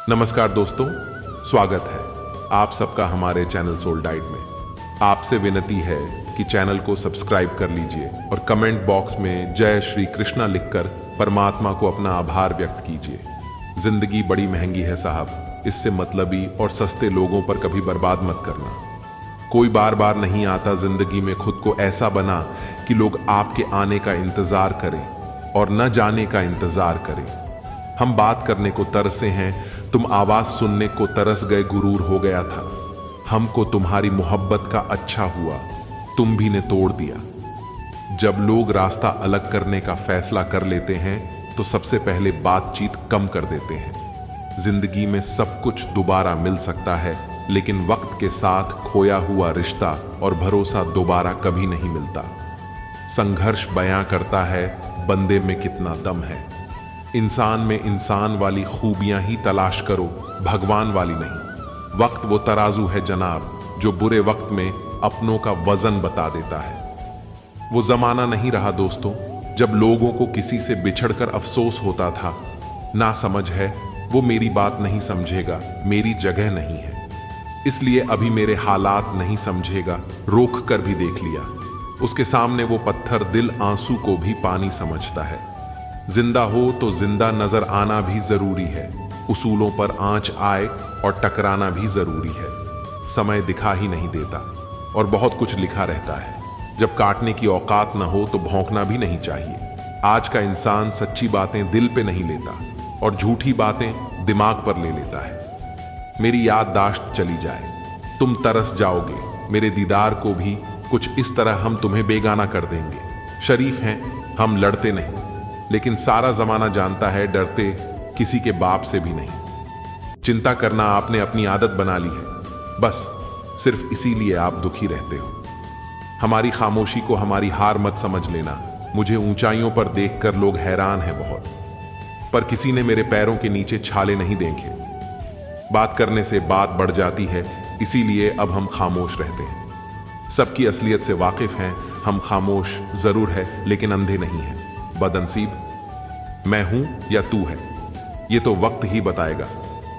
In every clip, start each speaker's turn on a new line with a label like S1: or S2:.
S1: नमस्कार दोस्तों, स्वागत है आप सबका हमारे चैनल सोल डाइट में। आपसे विनती है कि चैनल को सब्सक्राइब कर लीजिए और कमेंट बॉक्स में जय श्री कृष्णा लिखकर परमात्मा को अपना आभार व्यक्त कीजिए। जिंदगी बड़ी महंगी है साहब, इससे मतलबी और सस्ते लोगों पर कभी बर्बाद मत करना। कोई बार बार नहीं आता जिंदगी में, खुद को ऐसा बना कि लोग आपके आने का इंतजार करें और न जाने का इंतजार करें। हम बात करने को तरसे हैं, तुम आवाज सुनने को तरस गए, गुरूर हो गया था। हमको तुम्हारी मोहब्बत का अच्छा हुआ, तुम भी ने तोड़ दिया। जब लोग रास्ता अलग करने का फैसला कर लेते हैं तो सबसे पहले बातचीत कम कर देते हैं। जिंदगी में सब कुछ दोबारा मिल सकता है, लेकिन वक्त के साथ खोया हुआ रिश्ता और भरोसा दोबारा कभी नहीं मिलता। संघर्ष बयां करता है बंदे में कितना दम है। इंसान में इंसान वाली खूबियां ही तलाश करो, भगवान वाली नहीं। वक्त वो तराजू है जनाब, जो बुरे वक्त में अपनों का वजन बता देता है। वो जमाना नहीं रहा दोस्तों, जब लोगों को किसी से बिछड़कर अफसोस होता था। ना समझ है वो मेरी बात नहीं समझेगा, मेरी जगह नहीं है, इसलिए अभी मेरे हालात नहीं समझेगा, रोक कर भी देख लिया। उसके सामने वो पत्थर दिल आंसू को भी पानी समझता है। जिंदा हो तो जिंदा नजर आना भी जरूरी है, उसूलों पर आंच आए और टकराना भी जरूरी है। समय दिखा ही नहीं देता और बहुत कुछ लिखा रहता है। जब काटने की औकात न हो तो भौंकना भी नहीं चाहिए। आज का इंसान सच्ची बातें दिल पे नहीं लेता और झूठी बातें दिमाग पर ले लेता है। मेरी याददाश्त चली जाए, तुम तरस जाओगे मेरे दीदार को भी। कुछ इस तरह हम तुम्हें बेगाना कर देंगे। शरीफ हैं हम, लड़ते नहीं, लेकिन सारा जमाना जानता है डरते किसी के बाप से भी नहीं। चिंता करना आपने अपनी आदत बना ली है, बस सिर्फ इसीलिए आप दुखी रहते हो। हमारी खामोशी को हमारी हार मत समझ लेना। मुझे ऊंचाइयों पर देखकर लोग हैरान हैं बहुत, पर किसी ने मेरे पैरों के नीचे छाले नहीं देखे। बात करने से बात बढ़ जाती है, इसीलिए अब हम खामोश रहते हैं। सबकी असलियत से वाकिफ हैं हम, खामोश जरूर है लेकिन अंधे नहीं हैं। बदनसीब मैं हूं या तू है, ये तो वक्त ही बताएगा।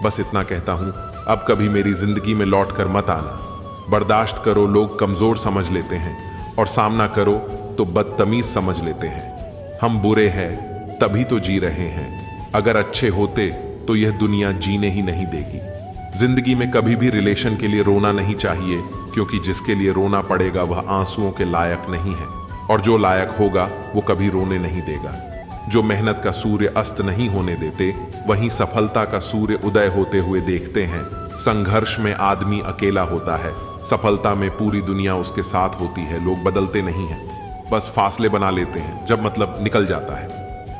S1: बस इतना कहता हूं, अब कभी मेरी जिंदगी में लौट कर मत आना। बर्दाश्त करो, लोग कमजोर समझ लेते हैं, और सामना करो तो बदतमीज समझ लेते हैं। हम बुरे हैं तभी तो जी रहे हैं, अगर अच्छे होते तो यह दुनिया जीने ही नहीं देगी। जिंदगी में कभी भी रिलेशन के लिए रोना नहीं चाहिए, क्योंकि जिसके लिए रोना पड़ेगा वह आंसुओं के लायक नहीं है, और जो लायक होगा वो कभी रोने नहीं देगा। जो मेहनत का सूर्य अस्त नहीं होने देते, वहीं सफलता का सूर्य उदय होते हुए देखते हैं। संघर्ष में आदमी अकेला होता है, सफलता में पूरी दुनिया उसके साथ होती है। लोग बदलते नहीं हैं, बस फासले बना लेते हैं। जब मतलब निकल जाता है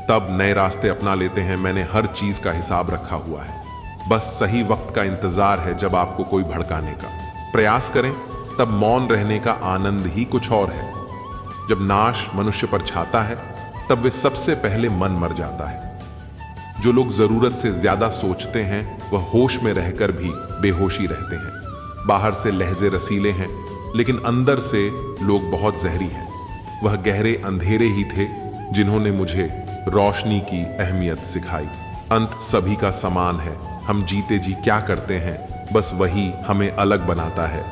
S1: तब नए रास्ते अपना लेते हैं। मैंने हर चीज का हिसाब रखा हुआ है, बस सही वक्त का इंतजार है। जब आपको कोई भड़काने का प्रयास करें तब मौन रहने का आनंद ही कुछ और है। जब नाश मनुष्य पर छाता है तब वे सबसे पहले मन मर जाता है। जो लोग जरूरत से ज्यादा सोचते हैं वह होश में रहकर भी बेहोशी रहते हैं। बाहर से लहजे रसीले हैं, लेकिन अंदर से लोग बहुत जहरी हैं। वह गहरे अंधेरे ही थे जिन्होंने मुझे रोशनी की अहमियत सिखाई। अंत सभी का समान है, हम जीते जी क्या करते हैं बस वही हमें अलग बनाता है।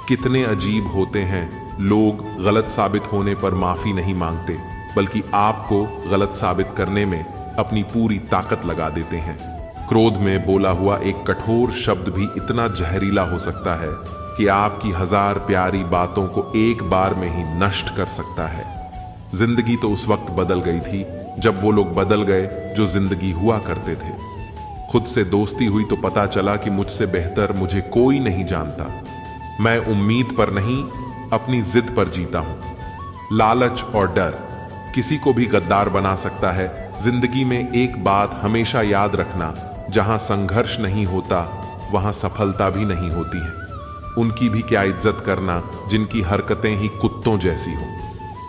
S1: कितने अजीब होते हैं लोग, गलत साबित होने पर माफी नहीं मांगते, बल्कि आपको गलत साबित करने में अपनी पूरी ताकत लगा देते हैं। क्रोध में बोला हुआ एक कठोर शब्द भी इतना जहरीला हो सकता है कि आपकी 1000 प्यारी बातों को एक बार में ही नष्ट कर सकता है। जिंदगी तो उस वक्त बदल गई थी जब वो लोग बदल गए जो जिंदगी हुआ करते थे। खुद से दोस्ती हुई तो पता चला कि मुझसे बेहतर मुझे कोई नहीं जानता। मैं उम्मीद पर नहीं, अपनी जिद पर जीता हूं। लालच और डर किसी को भी गद्दार बना सकता है। जिंदगी में एक बात हमेशा याद रखना, जहां संघर्ष नहीं होता वहां सफलता भी नहीं होती है। उनकी भी क्या इज्जत करना जिनकी हरकतें ही कुत्तों जैसी हो।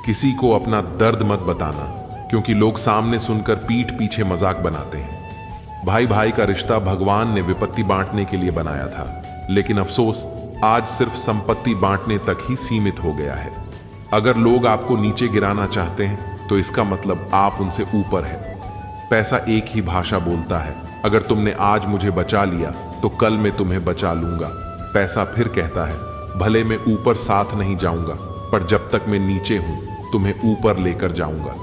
S1: किसी को अपना दर्द मत बताना, क्योंकि लोग सामने सुनकर पीठ पीछे मजाक बनाते हैं। भाई भाई का रिश्ता भगवान ने विपत्ति बांटने के लिए बनाया था, लेकिन अफसोस आज सिर्फ संपत्ति बांटने तक ही सीमित हो गया है। अगर लोग आपको नीचे गिराना चाहते हैं तो इसका मतलब आप उनसे ऊपर है। पैसा एक ही भाषा बोलता है, अगर तुमने आज मुझे बचा लिया तो कल मैं तुम्हें बचा लूंगा। पैसा फिर कहता है, भले मैं ऊपर साथ नहीं जाऊंगा, पर जब तक मैं नीचे हूं तुम्हें ऊपर लेकर जाऊंगा।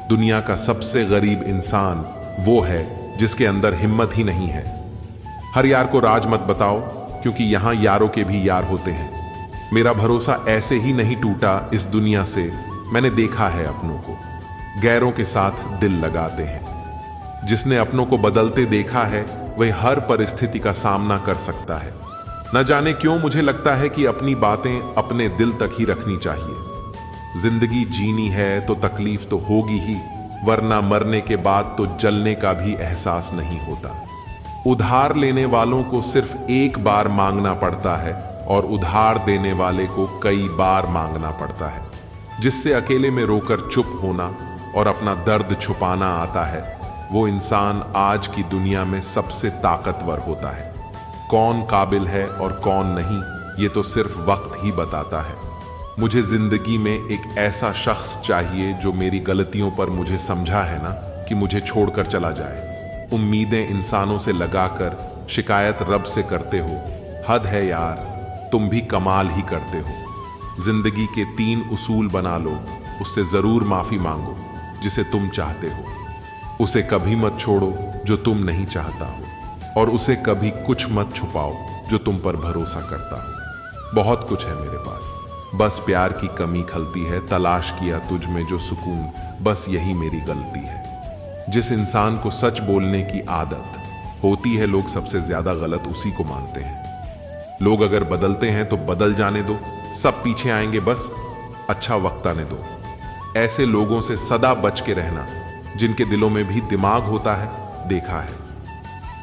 S1: दुनिया का सबसे गरीब इंसान वो है जिसके अंदर हिम्मत ही नहीं है। हर यार को राज मत बताओ, क्योंकि यहां यारों के भी यार होते हैं। मेरा भरोसा ऐसे ही नहीं टूटा इस दुनिया से। मैंने देखा है अपनों को गैरों के साथ दिल लगाते हैं। जिसने अपनों को बदलते देखा है वह हर परिस्थिति का सामना कर सकता है। न जाने क्यों मुझे लगता है कि अपनी बातें अपने दिल तक ही रखनी चाहिए। जिंदगी जीनी है तो तकलीफ तो होगी ही, वरना मरने के बाद तो जलने का भी एहसास नहीं होता। उधार लेने वालों को सिर्फ एक बार मांगना पड़ता है और उधार देने वाले को कई बार मांगना पड़ता है। जिससे अकेले में रोकर चुप होना और अपना दर्द छुपाना आता है, वो इंसान आज की दुनिया में सबसे ताकतवर होता है। कौन काबिल है और कौन नहीं, ये तो सिर्फ वक्त ही बताता है। मुझे जिंदगी में एक ऐसा शख्स चाहिए जो मेरी गलतियों पर मुझे समझा है ना कि मुझे छोड़कर चला जाए। उम्मीदें इंसानों से लगाकर शिकायत रब से करते हो। हद है यार, तुम भी कमाल ही करते हो। जिंदगी के 3 उसूल बना लो, उससे जरूर माफी मांगो जिसे तुम चाहते हो। उसे कभी मत छोड़ो जो तुम नहीं चाहता हो, और उसे कभी कुछ मत छुपाओ जो तुम पर भरोसा करता हो। बहुत कुछ है मेरे पास, बस प्यार की कमी खलती है। तलाश किया तुझ में जो सुकून, बस यही मेरी गलती है। जिस इंसान को सच बोलने की आदत होती है, लोग सबसे ज्यादा गलत उसी को मानते हैं। लोग अगर बदलते हैं तो बदल जाने दो, सब पीछे आएंगे, बस अच्छा वक्त आने दो। ऐसे लोगों से सदा बच के रहना जिनके दिलों में भी दिमाग होता है। देखा है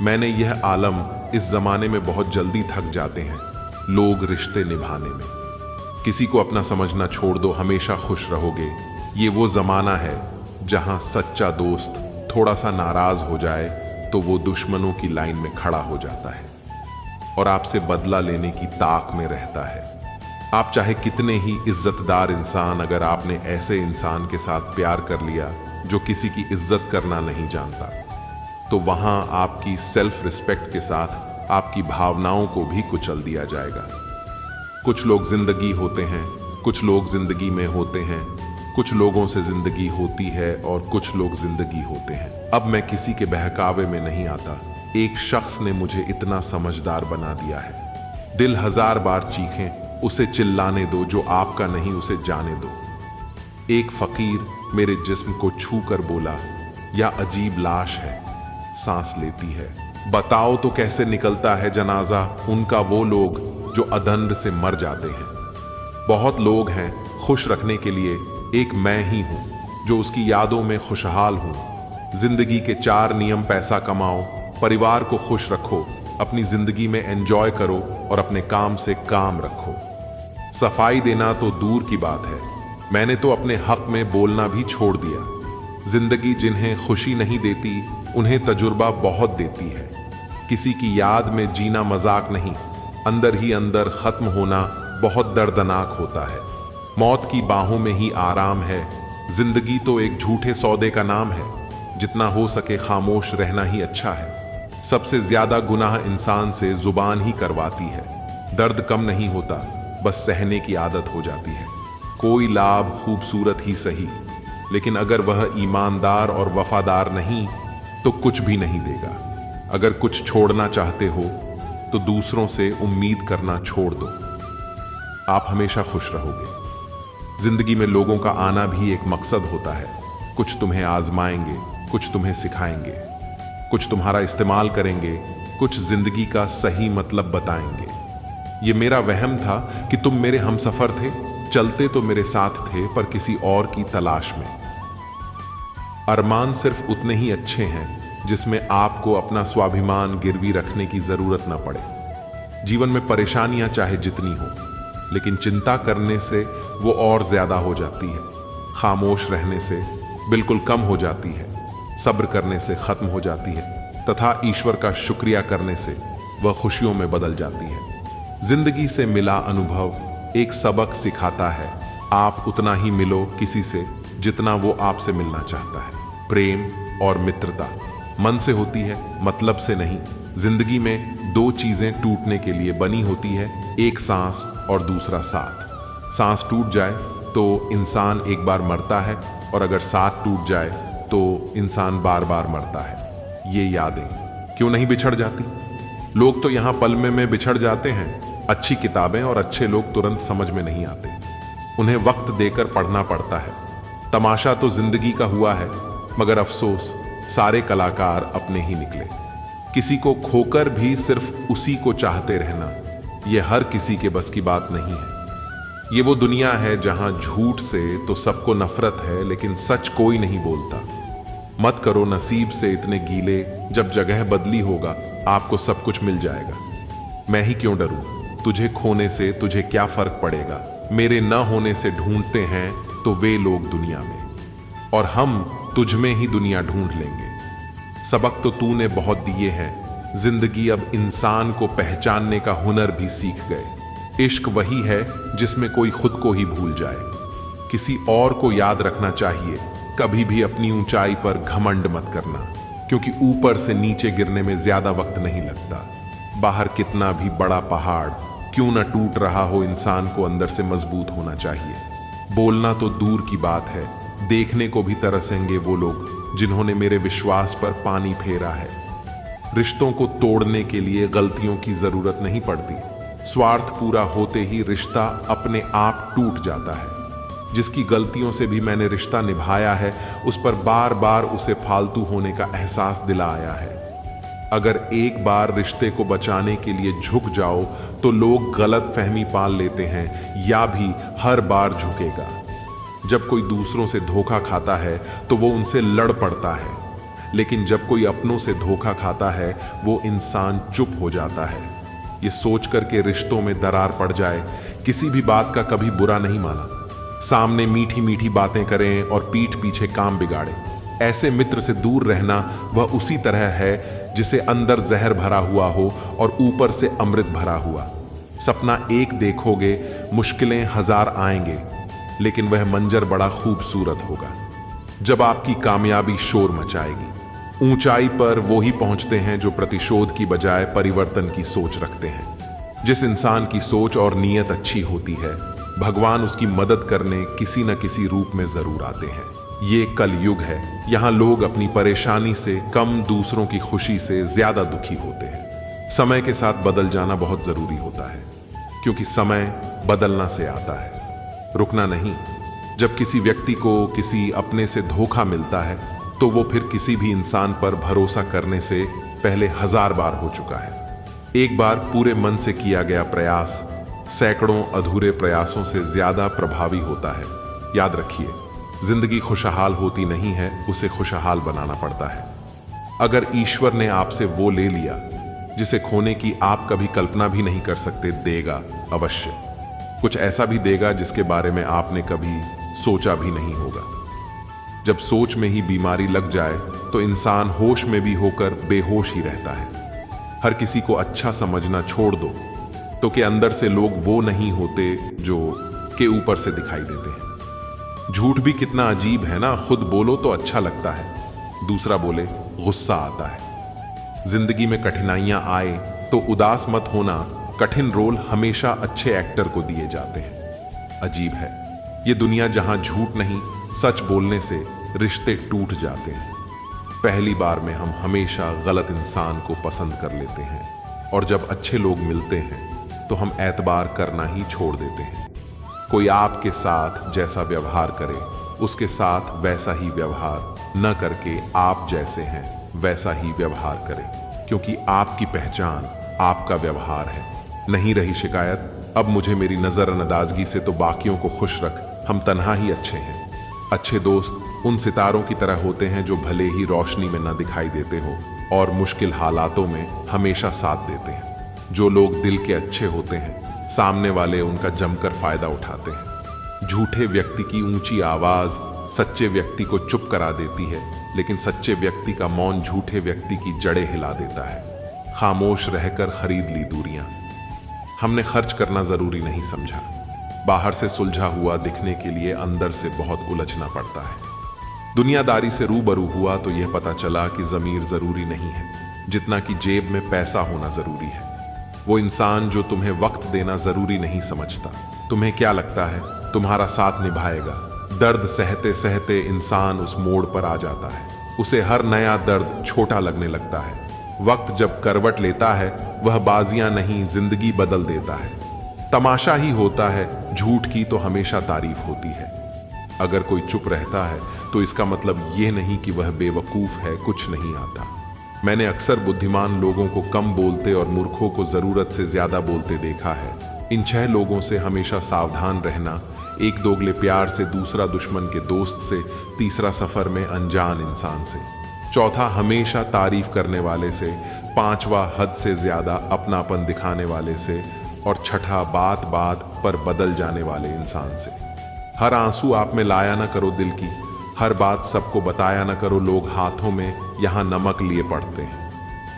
S1: मैंने यह आलम, इस जमाने में बहुत जल्दी थक जाते हैं लोग रिश्ते निभाने में। किसी को अपना समझना छोड़ दो, हमेशा खुश रहोगे। ये वो जमाना है जहां सच्चा दोस्त थोड़ा सा नाराज हो जाए तो वो दुश्मनों की लाइन में खड़ा हो जाता है और आपसे बदला लेने की ताक में रहता है। आप चाहे कितने ही इज्जतदार इंसान, अगर आपने ऐसे इंसान के साथ प्यार कर लिया जो किसी की इज्जत करना नहीं जानता, तो वहां आपकी सेल्फ रिस्पेक्ट के साथ आपकी भावनाओं को भी कुचल दिया जाएगा। कुछ लोग जिंदगी होते हैं, कुछ लोग जिंदगी में होते हैं। कुछ लोगों से जिंदगी होती है और कुछ लोग जिंदगी होते हैं। अब मैं किसी के बहकावे में नहीं आता। एक शख्स ने मुझे इतना समझदार बना दिया है। दिल 1000 बार चीखें, उसे चिल्लाने दो, जो आपका नहीं उसे जाने दो। एक फकीर मेरे जिस्म को छू कर बोला, या अजीब लाश है, सांस लेती है। बताओ तो कैसे निकलता है जनाजा उनका, वो लोग जो अदंड से मर जाते हैं। बहुत लोग हैं खुश रखने के लिए, एक मैं ही हूं जो उसकी यादों में खुशहाल हूं। जिंदगी के 4 नियम: पैसा कमाओ, परिवार को खुश रखो, अपनी जिंदगी में एंजॉय करो और अपने काम से काम रखो। सफाई देना तो दूर की बात है, मैंने तो अपने हक में बोलना भी छोड़ दिया। जिंदगी जिन्हें खुशी नहीं देती उन्हें तजुर्बा बहुत देती है। किसी की याद में जीना मजाक नहीं, अंदर ही अंदर खत्म होना बहुत दर्दनाक होता है। मौत की बाहों में ही आराम है। जिंदगी तो एक झूठे सौदे का नाम है, जितना हो सके खामोश रहना ही अच्छा है। सबसे ज्यादा गुनाह इंसान से जुबान ही करवाती है। दर्द कम नहीं होता, बस सहने की आदत हो जाती है। कोई लाभ खूबसूरत ही सही, लेकिन अगर वह ईमानदार और वफादार नहीं तो कुछ भी नहीं देगा। अगर कुछ छोड़ना चाहते हो तो दूसरों से उम्मीद करना छोड़ दो। आप हमेशा खुश रहोगे। जिंदगी में लोगों का आना भी एक मकसद होता है। कुछ तुम्हें आजमाएंगे, कुछ तुम्हें सिखाएंगे, कुछ तुम्हारा इस्तेमाल करेंगे, कुछ जिंदगी का सही मतलब बताएंगे। ये मेरा वहम था कि तुम मेरे हमसफर थे, चलते तो मेरे साथ थे पर किसी और की तलाश में। अरमान सिर्फ उतने ही अच्छे हैं जिसमें आपको अपना स्वाभिमान गिरवी रखने की जरूरत न पड़े। जीवन में परेशानियां चाहे जितनी हो, लेकिन चिंता करने से वो और ज्यादा हो जाती है। खामोश रहने से बिल्कुल कम हो जाती है। सब्र करने से खत्म हो जाती है, तथा ईश्वर का शुक्रिया करने से वह खुशियों में बदल जाती है। जिंदगी से मिला अनुभव एक सबक सिखाता है। आप उतना ही मिलो किसी से जितना वो आपसे मिलना चाहता है। प्रेम और मित्रता मन से होती है, मतलब से नहीं। जिंदगी में दो चीजें टूटने के लिए बनी होती है, एक सांस और दूसरा साथ। सांस टूट जाए तो इंसान एक बार मरता है, और अगर साथ टूट जाए तो इंसान बार बार मरता है। ये यादें क्यों नहीं बिछड़ जाती? लोग तो यहाँ पल में बिछड़ जाते हैं। अच्छी किताबें और अच्छे लोग तुरंत समझ में नहीं आते, उन्हें वक्त देकर पढ़ना पड़ता है। तमाशा तो जिंदगी का हुआ है, मगर अफसोस सारे कलाकार अपने ही निकले। किसी को खोकर भी सिर्फ उसी को चाहते रहना, यह हर किसी के बस की बात नहीं है। ये वो दुनिया है जहां झूठ से तो सबको नफरत है, लेकिन सच कोई नहीं बोलता। मत करो नसीब से इतने गीले, जब जगह बदली होगा आपको सब कुछ मिल जाएगा। मैं ही क्यों डरूं, तुझे खोने से तुझे क्या फर्क पड़ेगा। मेरे न होने से ढूंढते हैं तो वे लोग दुनिया में, और हम तुझ में ही दुनिया ढूंढ लेंगे। सबक तो तूने बहुत दिए हैं, जिंदगी अब इंसान को पहचानने का हुनर भी सीख गए। इश्क वही है जिसमें कोई खुद को ही भूल जाए। किसी और को याद रखना चाहिए, कभी भी अपनी ऊंचाई पर घमंड मत करना, क्योंकि ऊपर से नीचे गिरने में ज्यादा वक्त नहीं लगता। बाहर कितना भी बड़ा पहाड़ क्यों न टूट रहा हो, इंसान को अंदर से मजबूत होना चाहिए। बोलना तो दूर की बात है, देखने को भी तरसेंगे वो लोग जिन्होंने मेरे विश्वास पर पानी फेरा है। रिश्तों को तोड़ने के लिए गलतियों की जरूरत नहीं पड़ती, स्वार्थ पूरा होते ही रिश्ता अपने आप टूट जाता है। जिसकी गलतियों से भी मैंने रिश्ता निभाया है, उस पर बार बार उसे फालतू होने का एहसास दिलाया है। अगर एक बार रिश्ते को बचाने के लिए झुक जाओ तो लोग गलत फहमी पाल लेते हैं, या भी हर बार झुकेगा। जब कोई दूसरों से धोखा खाता है तो वो उनसे लड़ पड़ता है, लेकिन जब कोई अपनों से धोखा खाता है वो इंसान चुप हो जाता है। ये सोचकर के रिश्तों में दरार पड़ जाए, किसी भी बात का कभी बुरा नहीं माना। सामने मीठी मीठी बातें करें और पीठ पीछे काम बिगाड़े। ऐसे मित्र से दूर रहना वह उसी तरह है जिसे अंदर जहर भरा हुआ हो और ऊपर से अमृत भरा हुआ। सपना एक देखोगे, मुश्किलें हजार आएंगे, लेकिन वह मंजर बड़ा खूबसूरत होगा। जब आपकी कामयाबी शोर मचाएगी। ऊंचाई पर वो ही पहुंचते हैं जो प्रतिशोध की बजाय परिवर्तन की सोच रखते हैं। जिस इंसान की सोच और नीयत अच्छी होती है, भगवान उसकी मदद करने किसी न किसी रूप में जरूर आते हैं। ये कल युग है, यहाँ लोग अपनी परेशानी से कम, दूसरों की खुशी से ज्यादा दुखी होते हैं। समय के साथ बदल जाना बहुत जरूरी होता है, क्योंकि समय बदलना से आता है, रुकना नहीं। जब किसी व्यक्ति को किसी अपने से धोखा मिलता है तो वो फिर किसी भी इंसान पर भरोसा करने से पहले 1000 बार हो चुका है। एक बार पूरे मन से किया गया प्रयास सैकड़ों अधूरे प्रयासों से ज्यादा प्रभावी होता है। याद रखिए, जिंदगी खुशहाल होती नहीं है, उसे खुशहाल बनाना पड़ता है। अगर ईश्वर ने आपसे वो ले लिया जिसे खोने की आप कभी कल्पना भी नहीं कर सकते, देगा अवश्य। कुछ ऐसा भी देगा जिसके बारे में आपने कभी सोचा भी नहीं होगा। जब सोच में ही बीमारी लग जाए तो इंसान होश में भी होकर बेहोश ही रहता है। हर किसी को अच्छा समझना छोड़ दो, तो कि अंदर से लोग वो नहीं होते जो के ऊपर से दिखाई देते हैं। झूठ भी कितना अजीब है ना, खुद बोलो तो अच्छा लगता है, दूसरा बोले गुस्सा आता है। जिंदगी में कठिनाइयां आए तो उदास मत होना, कठिन रोल हमेशा अच्छे एक्टर को दिए जाते हैं। अजीब है ये दुनिया जहां झूठ नहीं, सच बोलने से रिश्ते टूट जाते हैं। पहली बार में हम हमेशा गलत इंसान को पसंद कर लेते हैं, और जब अच्छे लोग मिलते हैं तो हम एतबार करना ही छोड़ देते हैं। कोई आपके साथ जैसा व्यवहार करे, उसके साथ वैसा ही व्यवहार न करके आप जैसे हैं वैसा ही व्यवहार करें, क्योंकि आपकी पहचान आपका व्यवहार है। नहीं रही शिकायत, अब मुझे मेरी नजरअंदाजगी से तो बाकियों को खुश रख, हम तन्हा ही अच्छे हैं। अच्छे दोस्त उन सितारों की तरह होते हैं जो भले ही रोशनी में न दिखाई देते हो और मुश्किल हालातों में हमेशा साथ देते हैं। जो लोग दिल के अच्छे होते हैं, सामने वाले उनका जमकर फायदा उठाते हैं। झूठे व्यक्ति की ऊंची आवाज सच्चे व्यक्ति को चुप करा देती है, लेकिन सच्चे व्यक्ति का मौन झूठे व्यक्ति की जड़ें हिला देता है। खामोश रहकर खरीद ली दूरियां। हमने खर्च करना जरूरी नहीं समझा। बाहर से सुलझा हुआ दिखने के लिए अंदर से बहुत उलझना पड़ता है। दुनियादारी से रूबरू हुआ तो यह पता चला कि ज़मीर ज़रूरी नहीं है जितना कि जेब में पैसा होना ज़रूरी है। वो इंसान जो तुम्हें वक्त देना ज़रूरी नहीं समझता। तुम्हें क्या लगता है तुम्हारा साथ निभाएगा? दर्द सहते सहते इंसान उस मोड़ पर आ जाता है। उसे हर नया दर्द छोटा लगने लगता है। वक्त जब करवट लेता है वह बाजियां नहीं जिंदगी बदल देता है। तमाशा ही होता है, झूठ की तो हमेशा तारीफ होती है। अगर कोई चुप रहता है तो इसका मतलब ये नहीं कि वह बेवकूफ़ है, कुछ नहीं आता। मैंने अक्सर बुद्धिमान लोगों को कम बोलते और मूर्खों को ज़रूरत से ज़्यादा बोलते देखा है। इन 6 लोगों से हमेशा सावधान रहना। एक दोगले प्यार से, दूसरा दुश्मन के दोस्त से, तीसरा सफ़र में अनजान इंसान से, चौथा हमेशा तारीफ करने वाले से, पांचवा हद से ज़्यादा अपनापन दिखाने वाले से, और छठा बात बात पर बदल जाने वाले इंसान से। हर आंसू आप में लाया ना करो दिल की, हर बात सबको बताया ना करो। लोग हाथों में यहाँ नमक लिए पड़ते हैं,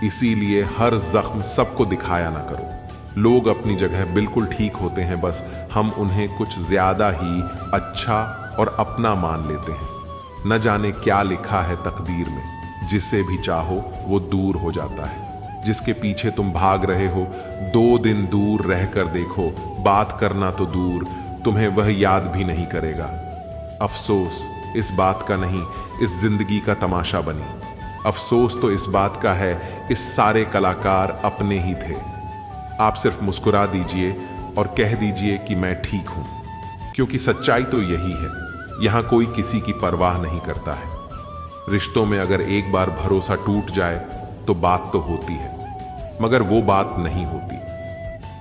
S1: इसीलिए हर जख्म सबको दिखाया ना करो। लोग अपनी जगह बिल्कुल ठीक होते हैं, बस हम उन्हें कुछ ज़्यादा ही अच्छा और अपना मान लेते हैं। न जाने क्या लिखा है तकदीर में, जिसे भी चाहो वो दूर हो जाता है। जिसके पीछे तुम भाग रहे हो 2 दिन दूर रहकर देखो, बात करना तो दूर, तुम्हें वह याद भी नहीं करेगा। अफसोस इस बात का नहीं, इस जिंदगी का तमाशा बनी। अफसोस तो इस बात का है, इस सारे कलाकार अपने ही थे। आप सिर्फ मुस्कुरा दीजिए और कह दीजिए कि मैं ठीक हूं, क्योंकि सच्चाई तो यही है। यहां कोई किसी की परवाह नहीं करता है। रिश्तों में अगर एक बार भरोसा टूट जाए तो बात तो होती है, मगर वो बात नहीं होती।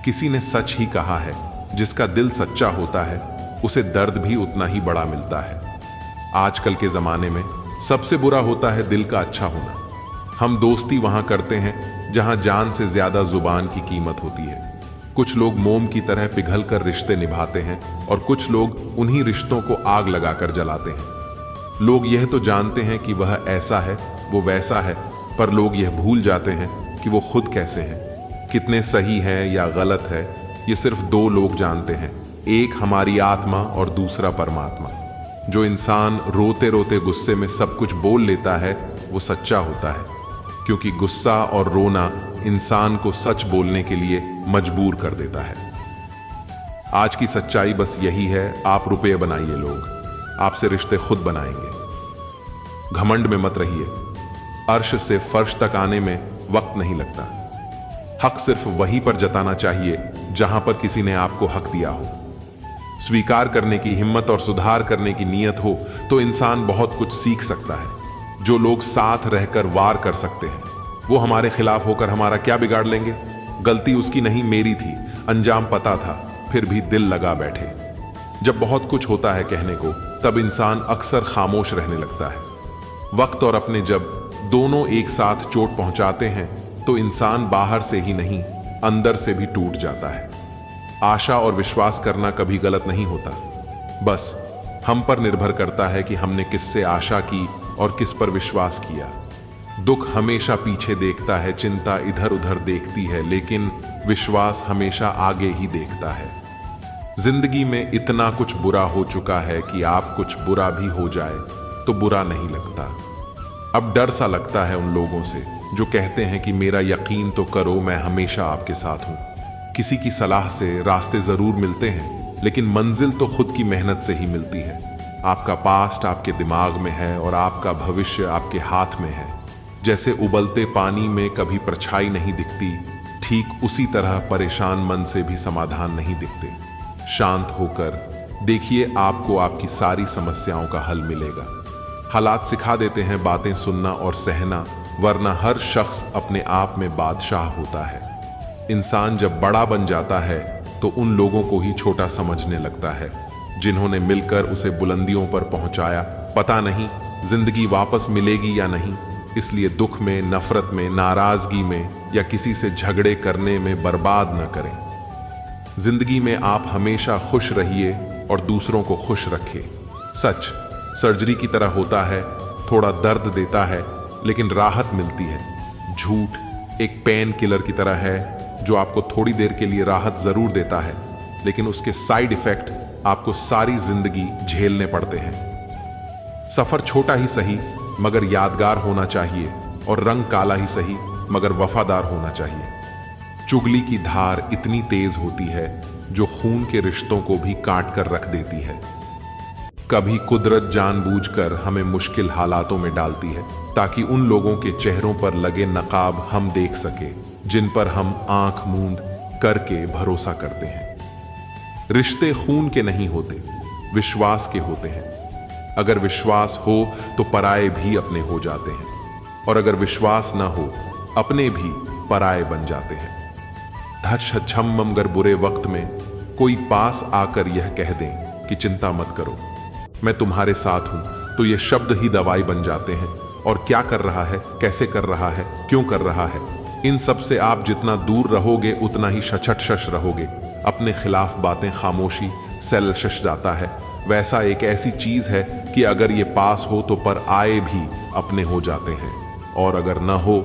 S1: किसी ने सच ही कहा है, जिसका दिल सच्चा होता है उसे दर्द भी उतना ही बड़ा मिलता है। आजकल के ज़माने में सबसे बुरा होता है दिल का अच्छा होना। हम दोस्ती वहाँ करते हैं जहाँ जान से ज़्यादा ज़ुबान की कीमत होती है। कुछ लोग मोम की तरह पिघल कर रिश्ते निभाते हैं और कुछ लोग उन्हीं रिश्तों को आग लगाकर जलाते हैं। लोग यह तो जानते हैं कि वह ऐसा है, वो वैसा है, पर लोग यह भूल जाते हैं कि वो खुद कैसे हैं। कितने सही हैं या गलत है, ये सिर्फ 2 लोग जानते हैं, एक हमारी आत्मा और दूसरा परमात्मा। जो इंसान रोते रोते गुस्से में सब कुछ बोल लेता है वो सच्चा होता है, क्योंकि गुस्सा और रोना इंसान को सच बोलने के लिए मजबूर कर देता है। आज की सच्चाई बस यही है, आप रुपये बनाइए, लोग आपसे रिश्ते खुद बनाएंगे। घमंड में मत रहिए, अर्श से फर्श तक आने में वक्त नहीं लगता। हक सिर्फ वहीं पर जताना चाहिए जहां पर किसी ने आपको हक दिया हो। स्वीकार करने की हिम्मत और सुधार करने की नीयत हो तो इंसान बहुत कुछ सीख सकता है। जो लोग साथ रहकर वार कर सकते हैं वो हमारे खिलाफ होकर हमारा क्या बिगाड़ लेंगे? गलती उसकी नहीं, मेरी थी, अंजाम पता था, फिर भी दिल लगा बैठे। जब बहुत कुछ होता है कहने को, तब इंसान अक्सर खामोश रहने लगता है। वक्त और अपने जब दोनों एक साथ चोट पहुंचाते हैं तो इंसान बाहर से ही नहीं, अंदर से भी टूट जाता है। आशा और विश्वास करना कभी गलत नहीं होता, बस हम पर निर्भर करता है कि हमने किससे आशा की और किस पर विश्वास किया। दुख हमेशा पीछे देखता है, चिंता इधर उधर देखती है, लेकिन विश्वास हमेशा आगे ही देखता है। जिंदगी में इतना कुछ बुरा हो चुका है कि आप कुछ बुरा भी हो जाए तो बुरा नहीं लगता। अब डर सा लगता है उन लोगों से जो कहते हैं कि मेरा यकीन तो करो, मैं हमेशा आपके साथ हूं। किसी की सलाह से रास्ते जरूर मिलते हैं, लेकिन मंजिल तो खुद की मेहनत से ही मिलती है। आपका पास्ट आपके दिमाग में है और आपका भविष्य आपके हाथ में है। जैसे उबलते पानी में कभी परछाई नहीं दिखती, ठीक उसी तरह परेशान मन से भी समाधान नहीं दिखते। शांत होकर देखिए, आपको आपकी सारी समस्याओं का हल मिलेगा। हालात सिखा देते हैं बातें सुनना और सहना, वरना हर शख्स अपने आप में बादशाह होता है। इंसान जब बड़ा बन जाता है तो उन लोगों को ही छोटा समझने लगता है जिन्होंने मिलकर उसे बुलंदियों पर पहुंचाया। पता नहीं जिंदगी वापस मिलेगी या नहीं, इसलिए दुख में, नफरत में, नाराजगी में या किसी से झगड़े करने में बर्बाद न करें। जिंदगी में आप हमेशा खुश रहिए और दूसरों को खुश रखें। सच सर्जरी की तरह होता है, थोड़ा दर्द देता है लेकिन राहत मिलती है। झूठ एक पेन किलर की तरह है जो आपको थोड़ी देर के लिए राहत जरूर देता है, लेकिन उसके साइड इफेक्ट आपको सारी जिंदगी झेलने पड़ते हैं। सफर छोटा ही सही मगर यादगार होना चाहिए, और रंग काला ही सही मगर वफादार होना चाहिए। चुगली की धार इतनी तेज होती है जो खून के रिश्तों को भी काट कर रख देती है। कभी कुदरत जानबूझकर हमें मुश्किल हालातों में डालती है ताकि उन लोगों के चेहरों पर लगे नकाब हम देख सके जिन पर हम आंख मूंद करके भरोसा करते हैं। रिश्ते खून के नहीं होते, विश्वास के होते हैं। अगर विश्वास हो तो पराये भी अपने हो जाते हैं, और अगर विश्वास ना हो अपने भी पराये बन जाते हैं। धच छम मगर बुरे वक्त में कोई पास आकर यह कह दें कि चिंता मत करो, मैं तुम्हारे साथ हूं, तो ये शब्द ही दवाई बन जाते हैं। और क्या कर रहा है, कैसे कर रहा है, क्यों कर रहा है, इन सब से आप जितना दूर रहोगे उतना ही शश रहोगे। अपने खिलाफ बातें खामोशी से लशश जाता है। वैसा एक ऐसी चीज है कि अगर ये पास हो तो पर आए भी अपने हो जाते हैं, और अगर न हो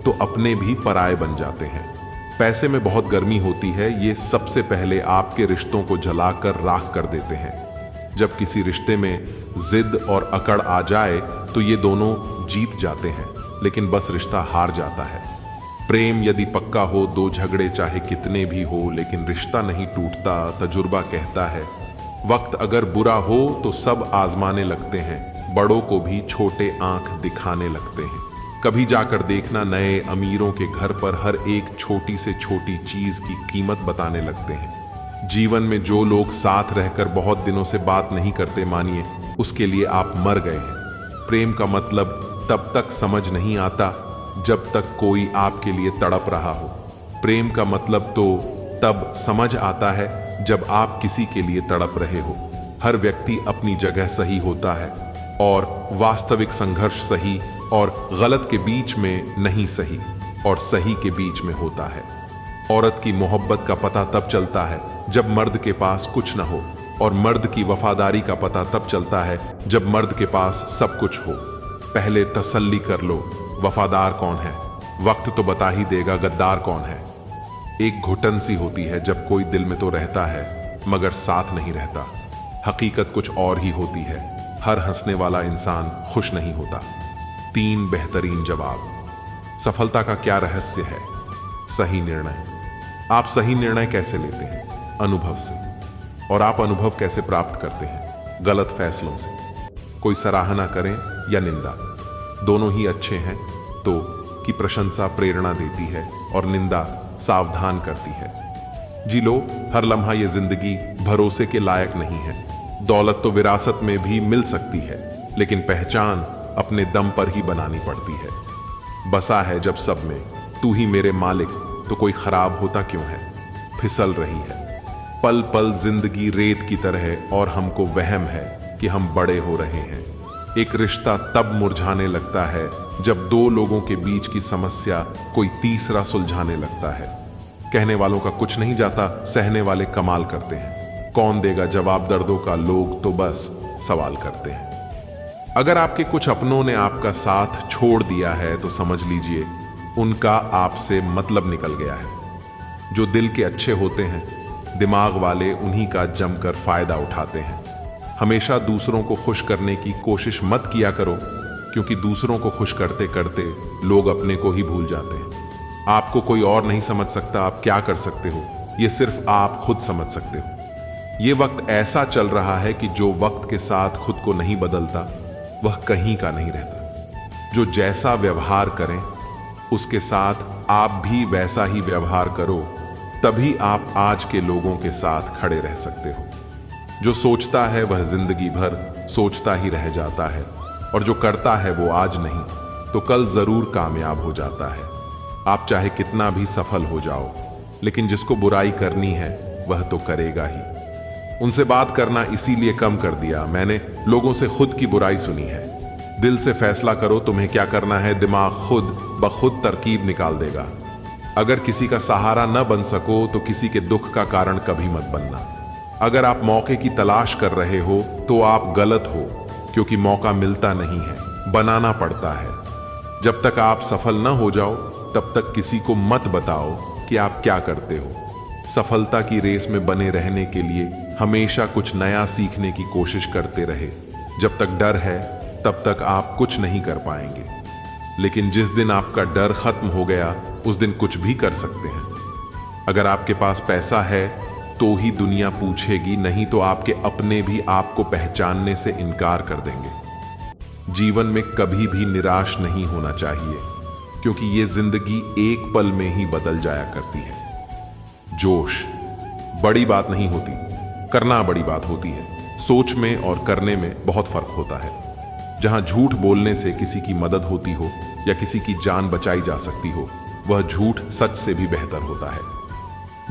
S1: तो अपने भी पराये बन जाते हैं। पैसे में बहुत गर्मी होती है, ये सबसे पहले आपके रिश्तों को जलाकर राख कर देते हैं। जब किसी रिश्ते में जिद और अकड़ आ जाए तो ये दोनों जीत जाते हैं, लेकिन बस रिश्ता हार जाता है। प्रेम यदि पक्का हो, दो झगड़े चाहे कितने भी हो, लेकिन रिश्ता नहीं टूटता। तजुर्बा कहता है वक्त अगर बुरा हो तो सब आजमाने लगते हैं, बड़ों को भी छोटे आंख दिखाने लगते हैं। कभी जाकर देखना, नए अमीरों के घर पर हर एक छोटी से छोटी चीज की कीमत बताने लगते हैं। जीवन में जो लोग साथ रहकर बहुत दिनों से बात नहीं करते, मानिए उसके लिए आप मर गए हैं। प्रेम का मतलब तब तक समझ नहीं आता जब तक कोई आपके लिए तड़प रहा हो। प्रेम का मतलब तो तब समझ आता है जब आप किसी के लिए तड़प रहे हो। हर व्यक्ति अपनी जगह सही होता है, और वास्तविक संघर्ष सही और गलत के बीच में नहीं, सही और सही के बीच में होता है। औरत की मोहब्बत का पता तब चलता है जब मर्द के पास कुछ न हो, और मर्द की वफादारी का पता तब चलता है जब मर्द के पास सब कुछ हो। पहले तसल्ली कर लो, वफादार कौन है, वक्त तो बता ही देगा गद्दार कौन है। एक घुटन सी होती है जब कोई दिल में तो रहता है मगर साथ नहीं रहता। हकीकत कुछ और ही होती है, हर हंसने वाला इंसान खुश नहीं होता। 3 बेहतरीन जवाब। सफलता का क्या रहस्य है? सही निर्णय। आप सही निर्णय कैसे लेते हैं? अनुभव से। और आप अनुभव कैसे प्राप्त करते हैं? गलत फैसलों से। कोई सराहना करें या निंदा, दोनों ही अच्छे हैं तो की प्रशंसा प्रेरणा देती है और निंदा सावधान करती है। जी लो, हर लम्हा ये जिंदगी भरोसे के लायक नहीं है। दौलत तो विरासत में भी मिल सकती है, लेकिन पहचान अपने दम पर ही बनानी पड़ती है। बसा है जब सब में तू ही मेरे मालिक, तो कोई खराब होता क्यों है? फिसल रही है पल पल जिंदगी रेत की तरह, और हमको वहम है कि हम बड़े हो रहे हैं। एक रिश्ता तब मुरझाने लगता है जब 2 लोगों के बीच की समस्या कोई तीसरा सुलझाने लगता है। कहने वालों का कुछ नहीं जाता, सहने वाले कमाल करते हैं। कौन देगा जवाब दर्दों का, लोग तो बस सवाल करते हैं। अगर आपके कुछ अपनों ने आपका साथ छोड़ दिया है तो समझ लीजिए उनका आपसे मतलब निकल गया है। जो दिल के अच्छे होते हैं, दिमाग वाले उन्हीं का जमकर फायदा उठाते हैं। हमेशा दूसरों को खुश करने की कोशिश मत किया करो, क्योंकि दूसरों को खुश करते करते लोग अपने को ही भूल जाते हैं। आपको कोई और नहीं समझ सकता आप क्या कर सकते हो, ये सिर्फ आप खुद समझ सकते हो। ये वक्त ऐसा चल रहा है कि जो वक्त के साथ खुद को नहीं बदलता वह कहीं का नहीं रहता। जो जैसा व्यवहार करें उसके साथ आप भी वैसा ही व्यवहार करो, तभी आप आज के लोगों के साथ खड़े रह सकते हो। जो सोचता है वह जिंदगी भर सोचता ही रह जाता है, और जो करता है वो आज नहीं तो कल जरूर कामयाब हो जाता है। आप चाहे कितना भी सफल हो जाओ, लेकिन जिसको बुराई करनी है वह तो करेगा ही। उनसे बात करना इसीलिए कम कर दिया मैंने, लोगों से खुद की बुराई सुनी है। दिल से फैसला करो तुम्हें क्या करना है, दिमाग खुद ब खुद तरकीब निकाल देगा। अगर किसी का सहारा न बन सको तो किसी के दुख का कारण कभी मत बनना। अगर आप मौके की तलाश कर रहे हो तो आप गलत हो, क्योंकि मौका मिलता नहीं है, बनाना पड़ता है। जब तक आप सफल न हो जाओ तब तक किसी को मत बताओ कि आप क्या करते हो। सफलता की रेस में बने रहने के लिए हमेशा कुछ नया सीखने की कोशिश करते रहे। जब तक डर है तब तक आप कुछ नहीं कर पाएंगे। लेकिन जिस दिन आपका डर खत्म हो गया, उस दिन कुछ भी कर सकते हैं। अगर आपके पास पैसा है तो ही दुनिया पूछेगी, नहीं तो आपके अपने भी आपको पहचानने से इनकार कर देंगे। जीवन में कभी भी निराश नहीं होना चाहिए, क्योंकि ये जिंदगी एक पल में ही बदल जाया करती है। जोश बड़ी बात नहीं होती, करना बड़ी बात होती है। सोच में और करने में बहुत फर्क होता है। जहां झूठ बोलने से किसी की मदद होती हो या किसी की जान बचाई जा सकती हो, वह झूठ सच से भी बेहतर होता है।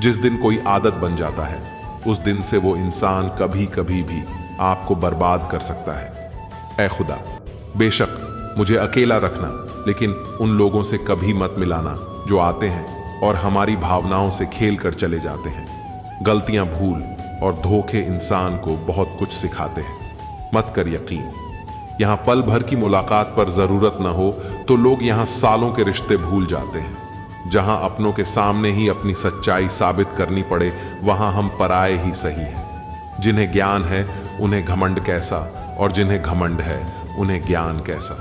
S1: जिस दिन कोई आदत बन जाता है, उस दिन से वो इंसान कभी कभी भी आपको बर्बाद कर सकता है। ऐ खुदा, बेशक मुझे अकेला रखना, लेकिन उन लोगों से कभी मत मिलाना जो आते हैं और हमारी भावनाओं से खेल कर चले जाते हैं। गलतियां, भूल और धोखे इंसान को बहुत कुछ सिखाते हैं। मत कर यकीन। यहां पल भर की मुलाकात पर जरूरत न हो तो लोग यहां सालों के रिश्ते भूल जाते हैं। जहां अपनों के सामने ही अपनी सच्चाई साबित करनी पड़े, वहां हम पराये ही सही हैं। जिन्हें ज्ञान है उन्हें घमंड कैसा, और जिन्हें घमंड है उन्हें ज्ञान कैसा।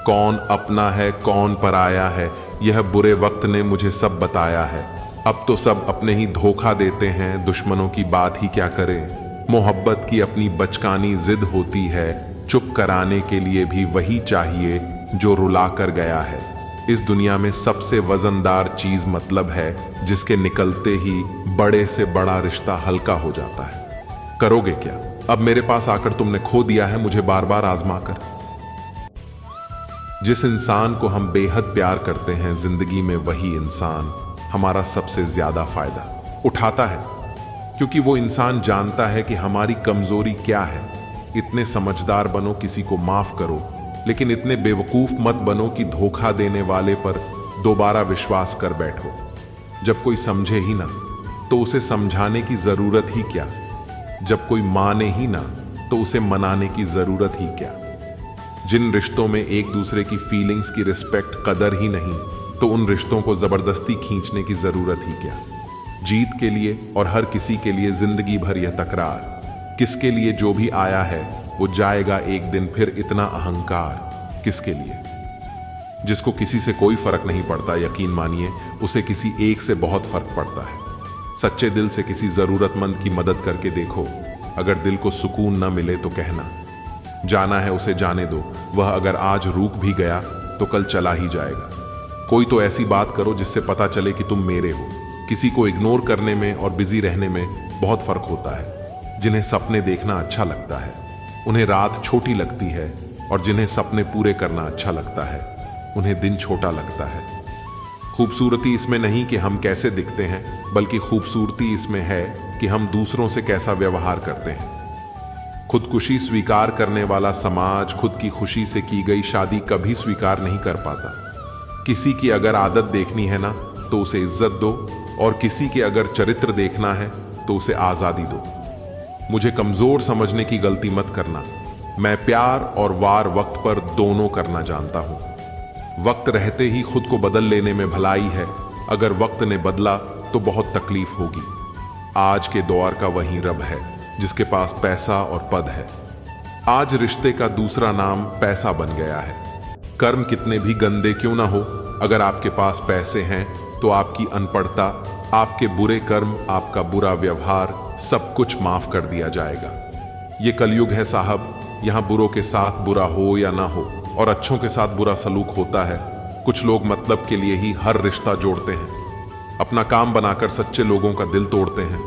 S1: कौन अपना है कौन पराया है, यह बुरे वक्त ने मुझे सब बताया है। अब तो सब अपने ही धोखा देते हैं, दुश्मनों की बात ही क्या करें। मोहब्बत की अपनी बचकानी जिद होती है, चुप कराने के लिए भी वही चाहिए जो रुला कर गया है। इस दुनिया में सबसे वजनदार चीज मतलब है, जिसके निकलते ही बड़े से बड़ा रिश्ता हल्का हो जाता है। करोगे क्या? अब मेरे पास आकर तुमने खो दिया है मुझे बार बार आजमा कर। जिस इंसान को हम बेहद प्यार करते हैं, जिंदगी में वही इंसान हमारा सबसे ज्यादा फायदा उठाता है, क्योंकि वो इंसान जानता है कि हमारी कमजोरी क्या है। इतने समझदार बनो किसी को माफ करो, लेकिन इतने बेवकूफ मत बनो कि धोखा देने वाले पर दोबारा विश्वास कर बैठो। जब कोई समझे ही ना तो उसे समझाने की जरूरत ही क्या। जब कोई माने ही ना तो उसे मनाने की जरूरत ही क्या। जिन रिश्तों में एक दूसरे की फीलिंग्स की रिस्पेक्ट, कदर ही नहीं, तो उन रिश्तों को जबरदस्ती खींचने की जरूरत ही क्या। जीत के लिए और हर किसी के लिए जिंदगी भर यह तकरार, किसके लिए जो भी आया है वो जाएगा एक दिन, फिर इतना अहंकार किसके लिए। जिसको किसी से कोई फर्क नहीं पड़ता, यकीन मानिए उसे किसी एक से बहुत फर्क पड़ता है। सच्चे दिल से किसी जरूरतमंद की मदद करके देखो। अगर दिल को सुकून न मिले तो कहना, जाना है उसे जाने दो। वह अगर आज रुक भी गया तो कल चला ही जाएगा। कोई तो ऐसी बात करो जिससे पता चले कि तुम मेरे हो। किसी को इग्नोर करने में और बिजी रहने में बहुत फर्क होता है। जिन्हें सपने देखना अच्छा लगता है उन्हें रात छोटी लगती है, और जिन्हें सपने पूरे करना अच्छा लगता है उन्हें दिन छोटा लगता है। खूबसूरती इसमें नहीं कि हम कैसे दिखते हैं, बल्कि खूबसूरती इसमें है कि हम दूसरों से कैसा व्यवहार करते हैं। खुदकुशी स्वीकार करने वाला समाज खुद की खुशी से की गई शादी कभी स्वीकार नहीं कर पाता। किसी की अगर आदत देखनी है ना तो उसे इज्जत दो, और किसी के अगर चरित्र देखना है तो उसे आजादी दो। मुझे कमजोर समझने की गलती मत करना। मैं प्यार और वार वक्त पर दोनों करना जानता हूं। वक्त रहते ही खुद को बदल लेने में भलाई है, अगर वक्त ने बदला तो बहुत तकलीफ होगी। आज के दौर का वही रब है जिसके पास पैसा और पद है। आज रिश्ते का दूसरा नाम पैसा बन गया है। कर्म कितने भी गंदे क्यों ना हो, अगर आपके पास पैसे हैं तो आपकी अनपढ़ता, आपके बुरे कर्म, आपका बुरा व्यवहार, सब कुछ माफ कर दिया जाएगा। ये कलयुग है साहब, यहाँ बुरों के साथ बुरा हो या ना हो, और अच्छों के साथ बुरा सलूक होता है। कुछ लोग मतलब के लिए ही हर रिश्ता जोड़ते हैं, अपना काम बनाकर सच्चे लोगों का दिल तोड़ते हैं।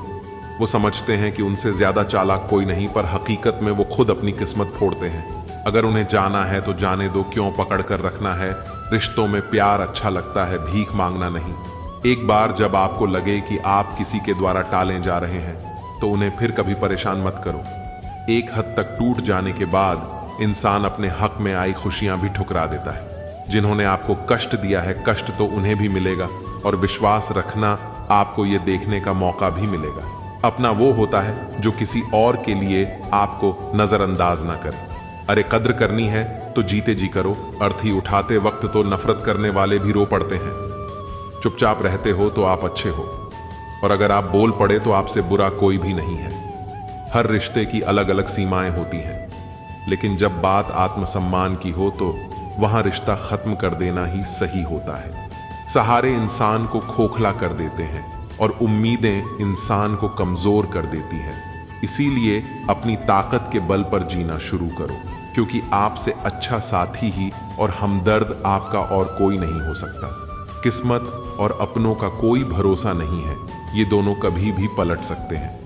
S1: वो समझते हैं कि उनसे ज्यादा चालाक कोई नहीं, पर हकीकत में वो खुद अपनी किस्मत फोड़ते हैं। अगर उन्हें जाना है तो जाने दो, क्यों पकड़ कर रखना है। रिश्तों में प्यार अच्छा लगता है, भीख मांगना नहीं। एक बार जब आपको लगे कि आप किसी के द्वारा टाले जा रहे हैं तो उन्हें फिर कभी परेशान मत करो। एक हद तक टूट जाने के बाद इंसान अपने हक में आई खुशियां भी ठुकरा देता है। जिन्होंने आपको कष्ट दिया है, कष्ट तो उन्हें भी मिलेगा, और विश्वास रखना आपको ये देखने का मौका भी मिलेगा। अपना वो होता है जो किसी और के लिए आपको नजरअंदाज ना करे। अरे कद्र करनी है तो जीते जी करो। अर्थी उठाते वक्त तो नफरत करने वाले भी रो पड़ते हैं। चुपचाप रहते हो तो आप अच्छे हो, और अगर आप बोल पड़े तो आपसे बुरा कोई भी नहीं है। हर रिश्ते की अलग अलग सीमाएं होती हैं। लेकिन जब बात आत्मसम्मान की हो तो वहां रिश्ता खत्म कर देना ही सही होता है। सहारे इंसान को खोखला कर देते हैं और उम्मीदें इंसान को कमजोर कर देती हैं। इसीलिए अपनी ताकत के बल पर जीना शुरू करो, क्योंकि आपसे अच्छा साथी ही और हमदर्द आपका और कोई नहीं हो सकता। किस्मत और अपनों का कोई भरोसा नहीं है, ये दोनों कभी भी पलट सकते हैं।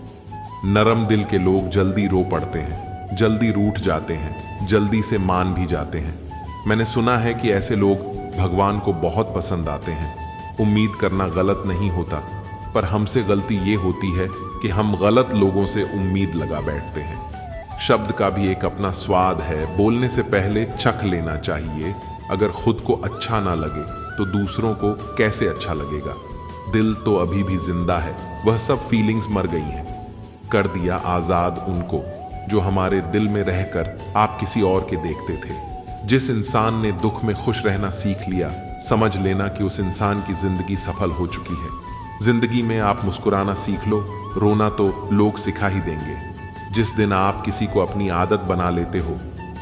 S1: नरम दिल के लोग जल्दी रो पड़ते हैं, जल्दी रूठ जाते हैं, जल्दी से मान भी जाते हैं। मैंने सुना है कि ऐसे लोग भगवान को बहुत पसंद आते हैं। उम्मीद करना गलत नहीं होता, पर हमसे गलती ये होती है कि हम गलत लोगों से उम्मीद लगा बैठते हैं। शब्द का भी एक अपना स्वाद है, बोलने से पहले चख लेना चाहिए। अगर खुद को अच्छा ना लगे तो दूसरों को कैसे अच्छा लगेगा। दिल तो अभी भी जिंदा है, वह सब फीलिंग्स मर गई हैं। कर दिया आजाद उनको जो हमारे दिल में रहकर आप किसी और के देखते थे। जिस इंसान ने दुख में खुश रहना सीख लिया, समझ लेना कि उस इंसान की जिंदगी सफल हो चुकी है। जिंदगी में आप मुस्कुराना सीख लो, रोना तो लोग सिखा ही देंगे। जिस दिन आप किसी को अपनी आदत बना लेते हो,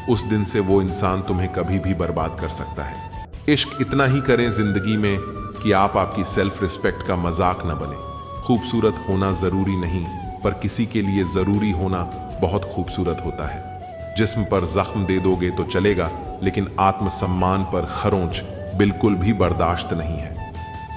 S1: उस दिन से वो इंसान तुम्हें कभी भी बर्बाद कर सकता है। इश्क इतना ही करें जिंदगी में कि आप आपकी सेल्फ रिस्पेक्ट का मजाक न बने। खूबसूरत होना जरूरी नहीं, पर किसी के लिए जरूरी होना बहुत खूबसूरत होता है। जिस्म पर जख्म दे दोगे तो चलेगा, लेकिन आत्मसम्मान पर खरोंच बिल्कुल भी बर्दाश्त नहीं है।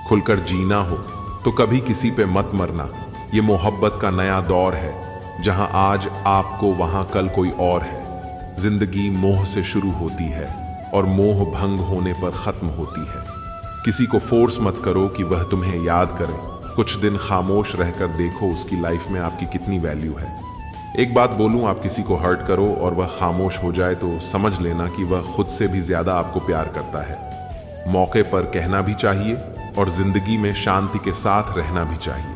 S1: खुलकर जीना हो तो कभी किसी पे मत मरना। ये मोहब्बत का नया दौर है, जहां आज आपको वहां कल कोई और है। जिंदगी मोह से शुरू होती है और मोह भंग होने पर खत्म होती है। किसी को फोर्स मत करो कि वह तुम्हें याद करे। कुछ दिन खामोश रहकर देखो उसकी लाइफ में आपकी कितनी वैल्यू है। एक बात बोलूं, आप किसी को हर्ट करो और वह खामोश हो जाए तो समझ लेना कि वह खुद से भी ज्यादा आपको प्यार करता है। मौके पर कहना भी चाहिए और जिंदगी में शांति के साथ रहना भी चाहिए।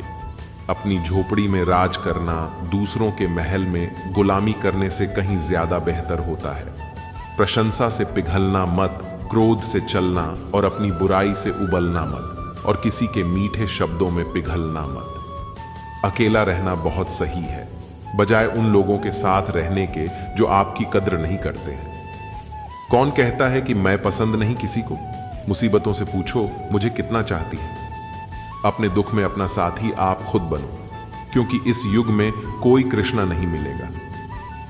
S1: अपनी झोपड़ी में राज करना दूसरों के महल में गुलामी करने से कहीं ज्यादा बेहतर होता है। प्रशंसा से पिघलना मत, क्रोध से चलना और अपनी बुराई से उबलना मत, और किसी के मीठे शब्दों में पिघलना मत। अकेला रहना बहुत सही है, बजाय उन लोगों के साथ रहने के जो आपकी कद्र नहीं करते हैं। कौन कहता है कि मैं पसंद नहीं किसी को? मुसीबतों से पूछो मुझे कितना चाहती है। अपने दुख में अपना साथी आप खुद बनो, क्योंकि इस युग में कोई कृष्णा नहीं मिलेगा।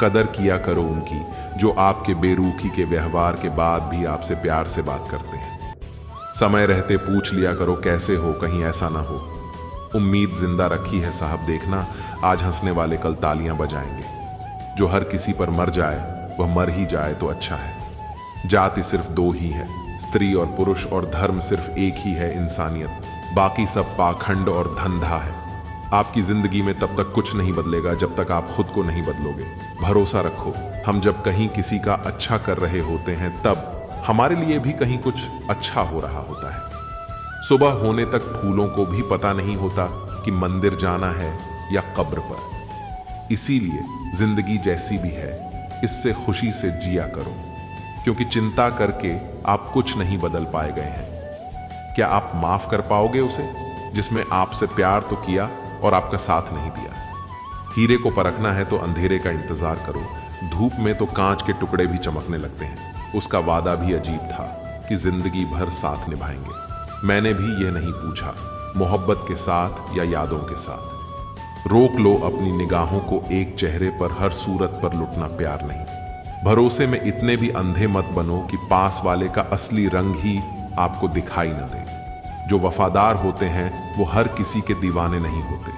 S1: कदर किया करो उनकी जो आपके बेरुखी के व्यवहार के बाद भी आपसे प्यार से बात करते हैं। समय रहते पूछ लिया करो कैसे हो, कहीं ऐसा ना हो। उम्मीद जिंदा रखी है साहब, देखना आज हंसने वाले कल तालियां बजाएंगे। जो हर किसी पर मर जाए वह मर ही जाए तो अच्छा है। जाति सिर्फ दो ही है, स्त्री और पुरुष, और धर्म सिर्फ एक ही है, इंसानियत। बाकी सब पाखंड और धंधा है। आपकी जिंदगी में तब तक कुछ नहीं बदलेगा जब तक आप खुद को नहीं बदलोगे। भरोसा रखो, हम जब कहीं किसी का अच्छा कर रहे होते हैं तब हमारे लिए भी कहीं कुछ अच्छा हो रहा होता है। सुबह होने तक फूलों को भी पता नहीं होता कि मंदिर जाना है या कब्र पर। इसीलिए जिंदगी जैसी भी है, इससे खुशी से जिया करो, क्योंकि चिंता करके आप कुछ नहीं बदल पाए गए हैं। क्या आप माफ कर पाओगे उसे जिसमें आपसे प्यार तो किया और आपका साथ नहीं दिया? हीरे को परखना है तो अंधेरे का इंतजार करो। धूप में तो कांच के टुकड़े भी चमकने लगते हैं। उसका वादा भी अजीब था कि जिंदगी भर साथ निभाएंगे। मैंने भी यह नहीं पूछा मोहब्बत के साथ या यादों के साथ। रोक लो अपनी निगाहों को एक चेहरे पर, हर सूरत पर लुटना प्यार नहीं। भरोसे में इतने भी अंधे मत बनो कि पास वाले का असली रंग ही आपको दिखाई न दे। जो वफादार होते हैं वो हर किसी के दीवाने नहीं होते।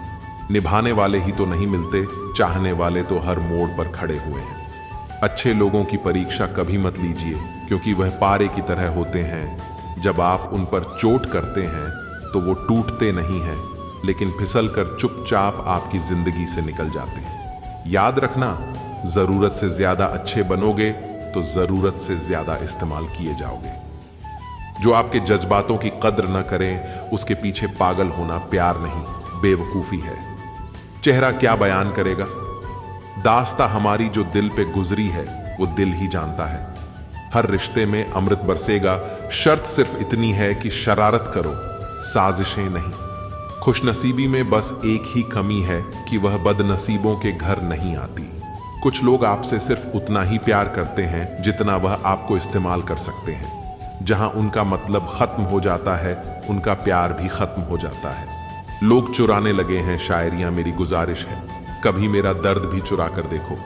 S1: निभाने वाले ही तो नहीं मिलते, चाहने वाले तो हर मोड़ पर खड़े हुए हैं। अच्छे लोगों की परीक्षा कभी मत लीजिए, क्योंकि वह पारे की तरह होते हैं। जब आप उन पर चोट करते हैं तो वो टूटते नहीं हैं, लेकिन फिसल कर चुपचाप आपकी जिंदगी से निकल जाते हैं। याद रखना, जरूरत से ज्यादा अच्छे बनोगे तो जरूरत से ज्यादा इस्तेमाल किए जाओगे। जो आपके जज्बातों की कद्र न करें, उसके पीछे पागल होना प्यार नहीं, बेवकूफी है। चेहरा क्या बयान करेगा? दास्ता हमारी जो दिल पे गुजरी है वो दिल ही जानता है। हर रिश्ते में अमृत बरसेगा, शर्त सिर्फ इतनी है कि शरारत करो, साजिशें नहीं। खुशनसीबी में बस एक ही कमी है कि वह बदनसीबों के घर नहीं आती। कुछ लोग आपसे सिर्फ उतना ही प्यार करते हैं जितना वह आपको इस्तेमाल कर सकते हैं। जहां उनका मतलब खत्म हो जाता है, उनका प्यार भी खत्म हो जाता है। लोग चुराने लगे हैं शायरियां, मेरी गुजारिश है कभी मेरा दर्द भी चुरा कर देखो।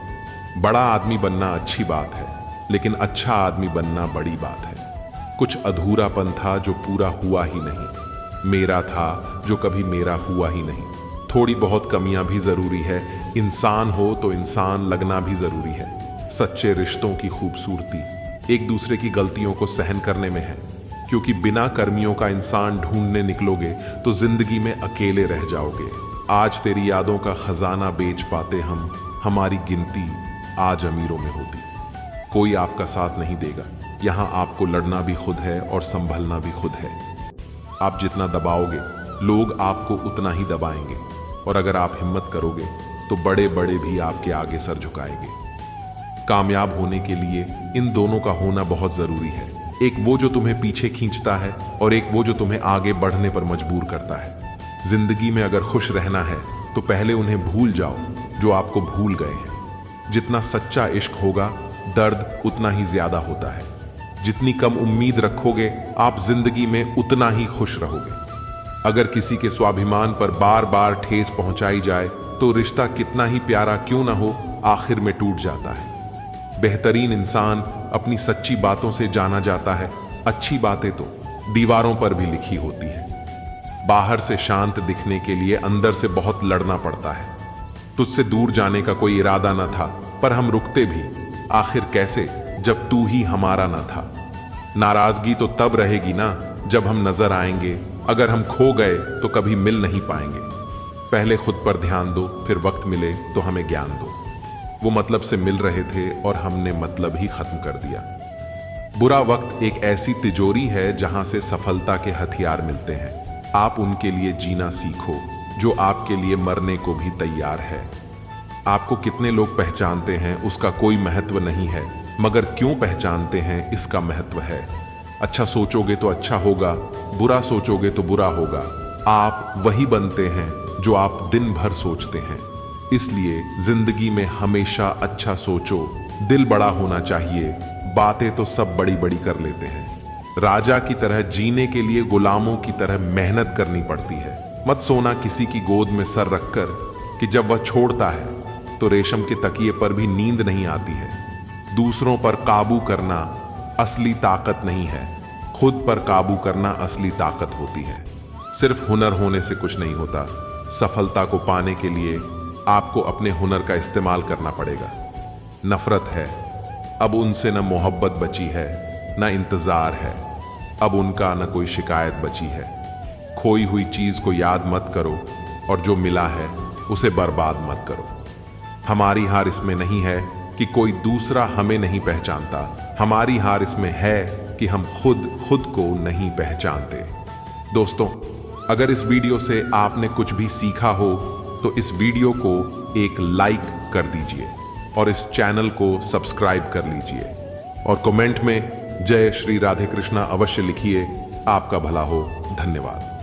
S1: बड़ा आदमी बनना अच्छी बात है, लेकिन अच्छा आदमी बनना बड़ी बात है। कुछ अधूरापन था जो पूरा हुआ ही नहीं, मेरा था जो कभी मेरा हुआ ही नहीं। थोड़ी बहुत कमियां भी जरूरी है, इंसान हो तो इंसान लगना भी जरूरी है। सच्चे रिश्तों की खूबसूरती एक दूसरे की गलतियों को सहन करने में है, क्योंकि बिना कर्मियों का इंसान ढूंढने निकलोगे तो जिंदगी में अकेले रह जाओगे। आज तेरी यादों का खजाना बेच पाते हम, हमारी गिनती आज अमीरों में होती। कोई आपका साथ नहीं देगा, यहाँ आपको लड़ना भी खुद है और संभलना भी खुद है। आप जितना दबाओगे लोग आपको उतना ही दबाएंगे, और अगर आप हिम्मत करोगे तो बड़े बड़े भी आपके आगे सर झुकाएंगे। कामयाब होने के लिए इन दोनों का होना बहुत जरूरी है। एक वो जो तुम्हें पीछे खींचता है और एक वो जो तुम्हें आगे बढ़ने पर मजबूर करता है। जिंदगी में अगर खुश रहना है तो पहले उन्हें भूल जाओ जो आपको भूल गए हैं। जितना सच्चा इश्क होगा, दर्द उतना ही ज्यादा होता है। जितनी कम उम्मीद रखोगे, आप जिंदगी में उतना ही खुश रहोगे। अगर किसी के स्वाभिमान पर बार बार ठेस पहुंचाई जाए तो रिश्ता कितना ही प्यारा क्यों ना हो, आखिर में टूट जाता है। बेहतरीन इंसान अपनी सच्ची बातों से जाना जाता है। अच्छी बातें तो दीवारों पर भी लिखी होती है। बाहर से शांत दिखने के लिए अंदर से बहुत लड़ना पड़ता है। तुझसे दूर जाने का कोई इरादा न था, पर हम रुकते भी आखिर कैसे जब तू ही हमारा न था। नाराजगी तो तब रहेगी ना जब हम नजर आएंगे। अगर हम खो गए तो कभी मिल नहीं पाएंगे। पहले खुद पर ध्यान दो, फिर वक्त मिले तो हमें ज्ञान दो। वो मतलब से मिल रहे थे और हमने मतलब ही खत्म कर दिया। बुरा वक्त एक ऐसी तिजोरी है जहां से सफलता के हथियार मिलते हैं। आप उनके लिए जीना सीखो जो आपके लिए मरने को भी तैयार है। आपको कितने लोग पहचानते हैं उसका कोई महत्व नहीं है, मगर क्यों पहचानते हैं इसका महत्व है। अच्छा सोचोगे तो अच्छा होगा, बुरा सोचोगे तो बुरा होगा। आप वही बनते हैं जो आप दिन भर सोचते हैं। इसलिए जिंदगी में हमेशा अच्छा सोचो। दिल बड़ा होना चाहिए, बातें तो सब बड़ी बड़ी कर लेते हैं। राजा की तरह जीने के लिए गुलामों की तरह मेहनत करनी पड़ती है। मत सोना किसी की गोद में सर रखकर कि जब वह छोड़ता है तो रेशम के तकिए पर भी नींद नहीं आती है। दूसरों पर काबू करना असली ताकत नहीं है, खुद पर काबू करना असली ताकत होती है। सिर्फ हुनर होने से कुछ नहीं होता। सफलता को पाने के लिए आपको अपने हुनर का इस्तेमाल करना पड़ेगा। नफरत है, अब उनसे न मोहब्बत बची है, न इंतजार है। अब उनका न कोई शिकायत बची है। खोई हुई चीज को याद मत करो और जो मिला है उसे बर्बाद मत करो। हमारी हार इसमें नहीं है कि कोई दूसरा हमें नहीं पहचानता। हमारी हार इसमें है कि हम खुद को नहीं पहचानते। दोस्तों, अगर इस वीडियो से आपने कुछ भी सीखा हो तो इस वीडियो को एक लाइक कर दीजिए और इस चैनल को सब्सक्राइब कर लीजिए और कमेंट में जय श्री राधे कृष्णा अवश्य लिखिए। आपका भला हो। धन्यवाद।